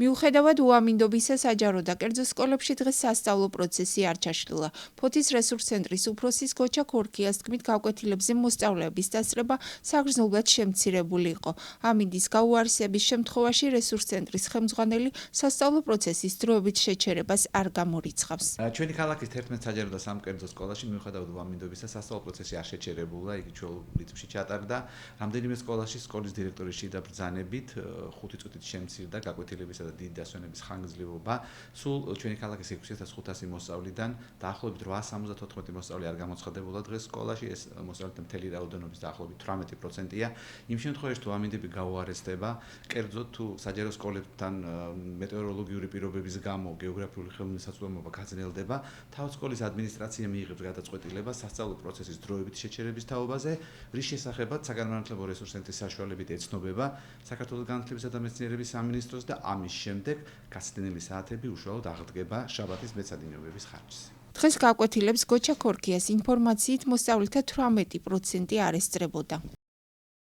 მიუხედავად უამინდობისა, საჯარო და კერძო სკოლებში დღეს სასწავლო პროცესი არ ჩაშლილა. ფოთის რესურს ცენტრის უფროსის გოჩა ქორქიას თქმით, გაკვეთილებზე მოსწავლეების დასწრება საგრძნობლად შემცირებული იყო. ამინდის გაუარესების შემთხვევაში რესურს ცენტრის ხელმძღვანელი სასწავლო პროცესის დროებით შეჩერებას არ გამორიცხავს. ჩვენი ქალაქის 11 საჯარო და 3 კერძო სკოლაში მიუხედავად უამინდობისა, სასწავლო პროცესი არ შეჩერებულა, იგი ჩვეულ რიტმში ჩატარდა. რამდენიმე სკოლაში სკოლის დირექტორის შიდა ბრძანებით 5 წუთით შემცირდა გაკვეთილებისა და დიდი დასვენების ხანგრძლივობა. სულ ჩვენი ქალაქის 6500 მოსწავლიდან დაახლოებით 874 მოსწავლე არ გამოცხადებულა დღეს სკოლაში. ეს მოსწავლეთა მთელი რაოდენობის დაახლოებით 18%-ია. იმ შემთხვევაში თუ ამინდები გაუარესდება, კერძოდ თუ საჯარო სკოლებთან მეტეოროლოგიური პირობების გამო გეოგრაფიული ხელმისაწვდომობა გაძნელდება, თავად სკოლის ადმინისტრაცია მიიღებს გადაწყვეტილებას სასწავლო პროცესის დროებით შეჩერების თაობაზე, რის შესახებაც საგანმანათლებლო რესურს ცენტრის საშუალებით ეცნობება საქართველოს განათლებისა და მეცნიერების სამინისტროს და ამის შემდეგ გაცდენილი საათები უშუალოდ აღდგება შაბათის მეცადინეობების ხარჯზე. დღეს გაკვეთილებს გოჩა ქორქიას ინფორმაციით მოსწავლეთა 18% არ ესწრებოდა.